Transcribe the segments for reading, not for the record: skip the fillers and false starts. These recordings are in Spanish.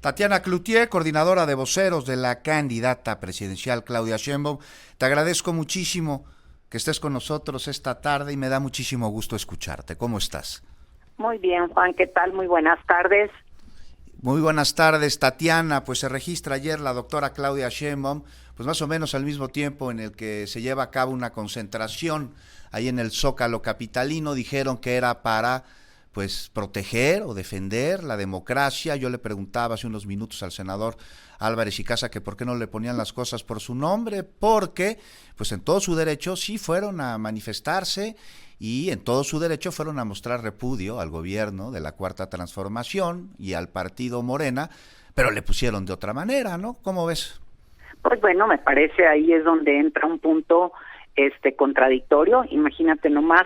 Tatiana Cloutier, coordinadora de voceros de la candidata presidencial Claudia Sheinbaum, te agradezco muchísimo que estés con nosotros esta tarde y me da muchísimo gusto escucharte. ¿Cómo estás? Muy bien, Juan, ¿qué tal? Muy buenas tardes. Muy buenas tardes, Tatiana. Pues se registra ayer la doctora Claudia Sheinbaum, pues más o menos al mismo tiempo en el que se lleva a cabo una concentración ahí en el Zócalo capitalino. Dijeron que era para pues proteger o defender la democracia. Yo le preguntaba hace unos minutos al senador Álvarez y Casa que por qué no le ponían las cosas por su nombre, porque pues en todo su derecho sí fueron a manifestarse y en todo su derecho fueron a mostrar repudio al gobierno de la Cuarta Transformación y al partido Morena, pero le pusieron de otra manera, ¿no? ¿Cómo ves? Pues bueno, me parece ahí es donde entra un punto contradictorio. Imagínate nomás,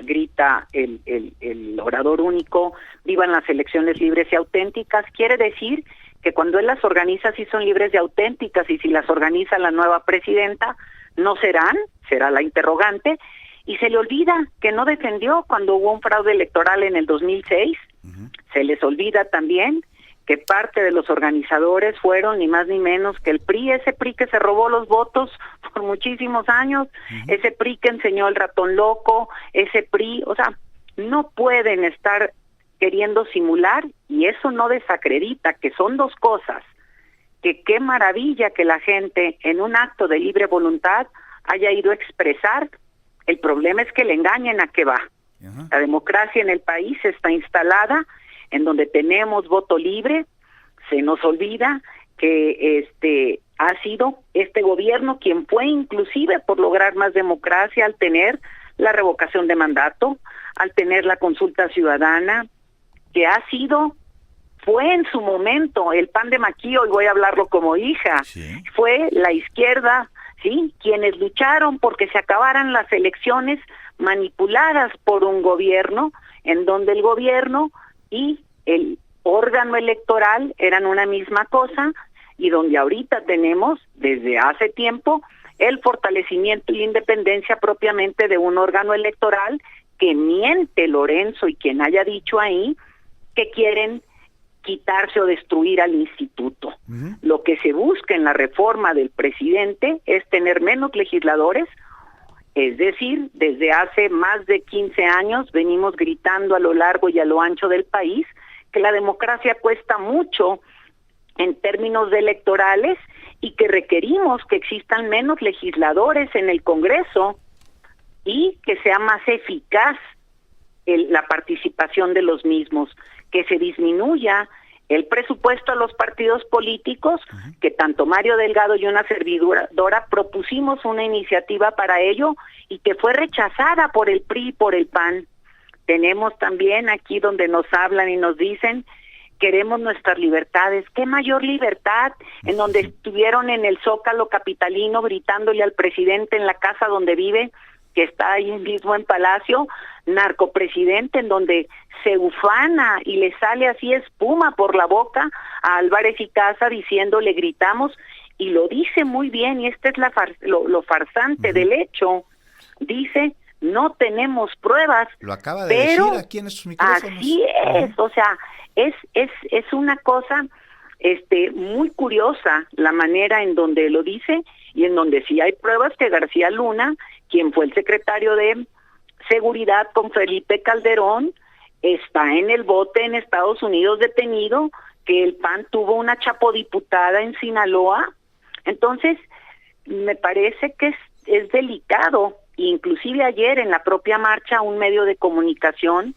grita el orador único, vivan las elecciones libres y auténticas. Quiere decir que cuando él las organiza sí son libres y auténticas, y si las organiza la nueva presidenta, no serán, será la interrogante, y se le olvida que no defendió cuando hubo un fraude electoral en el 2006, Se les olvida también que parte de los organizadores fueron ni más ni menos que el PRI, ese PRI que se robó los votos por muchísimos años, ese PRI que enseñó el ratón loco, ese PRI, o sea, no pueden estar queriendo simular, y eso no desacredita que son dos cosas, que qué maravilla que la gente en un acto de libre voluntad haya ido a expresar. El problema es que le engañen a qué va. La democracia en el país está instalada en donde tenemos voto libre. Se nos olvida que ha sido este gobierno quien fue inclusive por lograr más democracia al tener la revocación de mandato, al tener la consulta ciudadana, que fue en su momento el pan de maquillo, y voy a hablarlo como hija, fue la izquierda, ¿sí?, quienes lucharon porque se acabaran las elecciones manipuladas por un gobierno en donde el gobierno y el órgano electoral eran una misma cosa, y donde ahorita tenemos desde hace tiempo el fortalecimiento y la independencia propiamente de un órgano electoral que miente Lorenzo y quien haya dicho ahí que quieren quitarse o destruir al instituto. Lo que se busca en la reforma del presidente es tener menos legisladores, es decir, desde hace más de 15 años venimos gritando a lo largo y a lo ancho del país que la democracia cuesta mucho en términos electorales y que requerimos que existan menos legisladores en el Congreso y que sea más eficaz la participación de los mismos, que se disminuya el presupuesto a los partidos políticos, que tanto Mario Delgado y una servidora propusimos una iniciativa para ello y que fue rechazada por el PRI y por el PAN. Tenemos también aquí donde nos hablan y nos dicen, queremos nuestras libertades. ¿Qué mayor libertad? En donde estuvieron en el Zócalo capitalino gritándole al presidente en la casa donde vive, que está ahí mismo en Palacio, narcopresidente, en donde se ufana y le sale así espuma por la boca a Álvarez y Casa diciéndole gritamos, y lo dice muy bien, y esta es lo farsante del hecho. Dice, no tenemos pruebas. Lo acaba de decir aquí en estos micrófonos. Así es, o sea, es una cosa muy curiosa la manera en donde lo dice, y en donde sí hay pruebas que García Luna, quien fue el secretario de Seguridad con Felipe Calderón, está en el bote en Estados Unidos detenido, que el PAN tuvo una chapodiputada en Sinaloa. Entonces, me parece que es delicado. Inclusive ayer en la propia marcha un medio de comunicación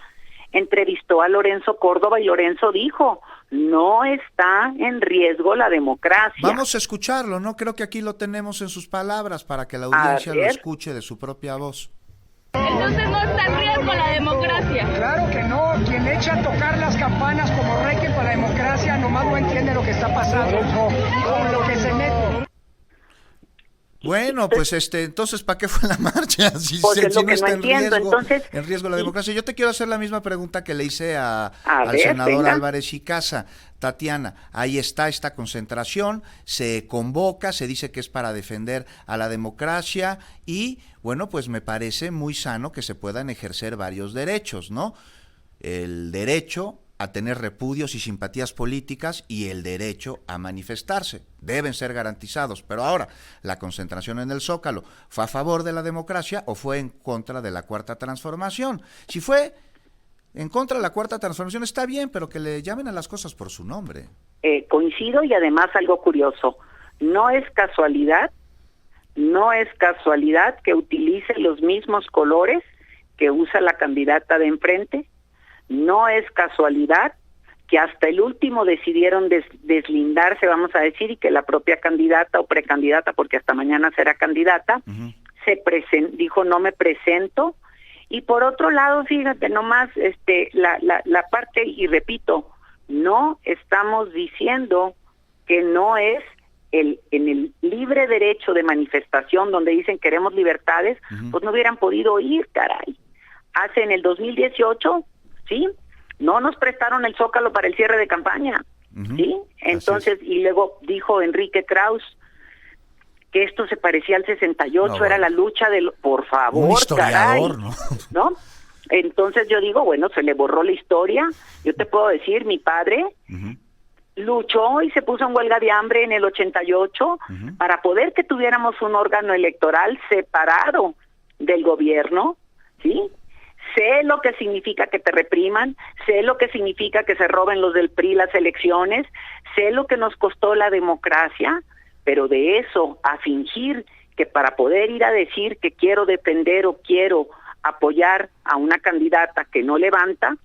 entrevistó a Lorenzo Córdoba y Lorenzo dijo, no está en riesgo la democracia. Vamos a escucharlo, ¿no? Creo que aquí lo tenemos en sus palabras para que la audiencia lo escuche de su propia voz. Entonces no está en riesgo la democracia. Claro que no, quien echa a tocar las campanas como Requiem para la democracia nomás no entiende lo que está pasando, con lo que se mete. Bueno, pues entonces ¿para qué fue la marcha? Si pues es lo no que está no entiendo. En riesgo la democracia. Yo te quiero hacer la misma pregunta que le hice al ver, senador venga. Álvarez y Casa. Tatiana, ahí está esta concentración, se convoca, se dice que es para defender a la democracia y, bueno, pues me parece muy sano que se puedan ejercer varios derechos, ¿no? El derecho a tener repudios y simpatías políticas y el derecho a manifestarse. Deben ser garantizados. Pero ahora, ¿la concentración en el Zócalo fue a favor de la democracia o fue en contra de la Cuarta Transformación? Si fue en contra de la Cuarta Transformación está bien, pero que le llamen a las cosas por su nombre. Coincido, y además algo curioso, no es casualidad que utilice los mismos colores que usa la candidata de enfrente. No es casualidad que hasta el último decidieron deslindarse, vamos a decir, y que la propia candidata o precandidata, porque hasta mañana será candidata, dijo no me presento. Y por otro lado, fíjate nomás, la parte, y repito, no estamos diciendo que no es en el libre derecho de manifestación, donde dicen queremos libertades, pues no hubieran podido ir, caray. En el 2018, ¿sí? No nos prestaron el Zócalo para el cierre de campaña, ¿sí? Entonces, y luego dijo Enrique Kraus que esto se parecía al 68, no, era la lucha por favor, un historiador, caray, ¿no? Entonces yo digo, bueno, se le borró la historia. Yo te puedo decir, mi padre luchó y se puso en huelga de hambre en el 88 para poder que tuviéramos un órgano electoral separado del gobierno, ¿sí? Sé lo que significa que te repriman, sé lo que significa que se roben los del PRI las elecciones, sé lo que nos costó la democracia, pero de eso a fingir que para poder ir a decir que quiero defender o quiero apoyar a una candidata que no levanta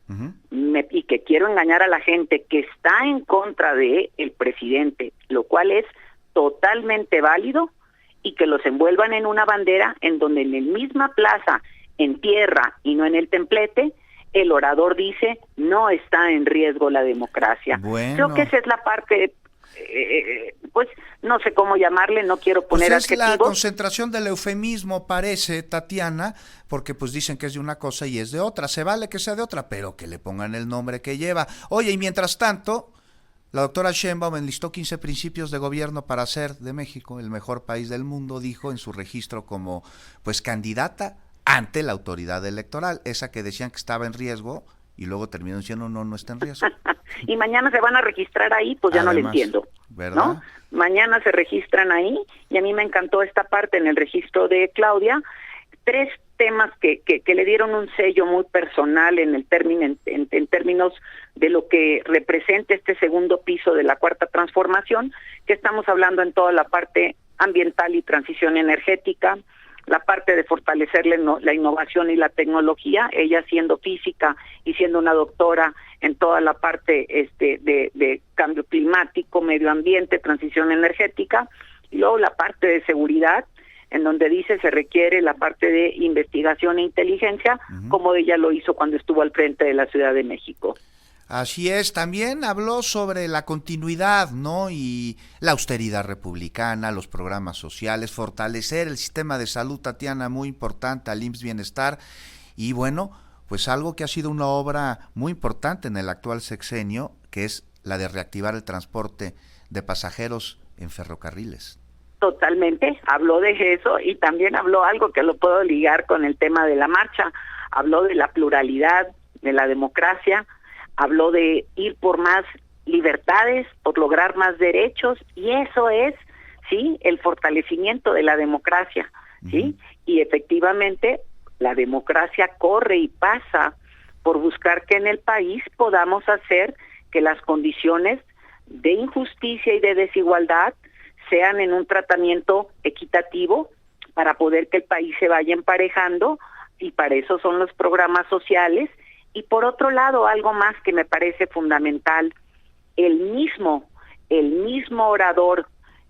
y que quiero engañar a la gente que está en contra de el presidente, lo cual es totalmente válido, y que los envuelvan en una bandera en donde en la misma plaza, en tierra y no en el templete, el orador dice no está en riesgo la democracia. Bueno. Creo que esa es la parte, pues no sé cómo llamarle, no quiero poner pues es adjetivos. la concentración del eufemismo, parece, Tatiana, porque pues dicen que es de una cosa y es de otra. Se vale que sea de otra, pero que le pongan el nombre que lleva. Oye, y mientras tanto, la doctora Sheinbaum enlistó 15 principios de gobierno para hacer de México el mejor país del mundo, dijo en su registro como pues candidata ante la autoridad electoral, esa que decían que estaba en riesgo y luego terminó diciendo no está en riesgo. Y mañana se van a registrar ahí, pues ya además, no lo entiendo, ¿verdad? ¿no? Mañana se registran ahí, y a mí me encantó esta parte en el registro de Claudia, 3 temas que le dieron un sello muy personal en términos de lo que representa este segundo piso de la Cuarta Transformación, que estamos hablando en toda la parte ambiental y transición energética, la parte de fortalecer la innovación y la tecnología, ella siendo física y siendo una doctora en toda la parte de cambio climático, medio ambiente, transición energética, y luego la parte de seguridad, en donde dice se requiere la parte de investigación e inteligencia, como ella lo hizo cuando estuvo al frente de la Ciudad de México. Así es, también habló sobre la continuidad, ¿no? Y la austeridad republicana, los programas sociales, fortalecer el sistema de salud, Tatiana, muy importante, al IMSS Bienestar, y bueno, pues algo que ha sido una obra muy importante en el actual sexenio, que es la de reactivar el transporte de pasajeros en ferrocarriles. Totalmente, habló de eso, y también habló algo que lo puedo ligar con el tema de la marcha, habló de la pluralidad, de la democracia, habló de ir por más libertades, por lograr más derechos, y eso es, sí, el fortalecimiento de la democracia, ¿sí? Y efectivamente la democracia corre y pasa por buscar que en el país podamos hacer que las condiciones de injusticia y de desigualdad sean en un tratamiento equitativo para poder que el país se vaya emparejando, y para eso son los programas sociales. Y por otro lado, algo más que me parece fundamental, el mismo orador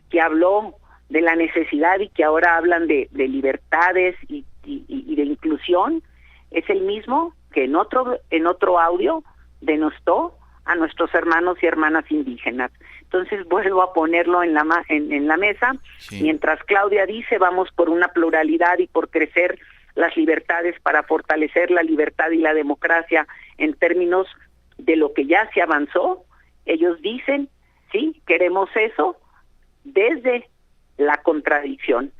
que habló de la necesidad y que ahora hablan de libertades y de inclusión, es el mismo que en otro audio denostó a nuestros hermanos y hermanas indígenas. Entonces vuelvo a ponerlo en la mesa, sí. Mientras Claudia dice vamos por una pluralidad y por crecer las libertades para fortalecer la libertad y la democracia en términos de lo que ya se avanzó, ellos dicen, sí, queremos eso desde la contradicción.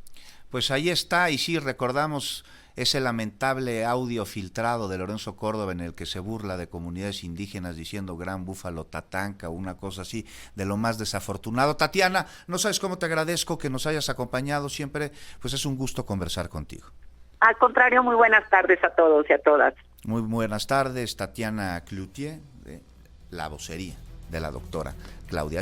Pues ahí está, y sí, recordamos ese lamentable audio filtrado de Lorenzo Córdoba en el que se burla de comunidades indígenas diciendo gran búfalo tatanca o una cosa así, de lo más desafortunado. Tatiana, no sabes cómo te agradezco que nos hayas acompañado siempre, pues es un gusto conversar contigo. Al contrario, muy buenas tardes a todos y a todas. Muy buenas tardes, Tatiana Cloutier, de la vocería de la doctora Claudia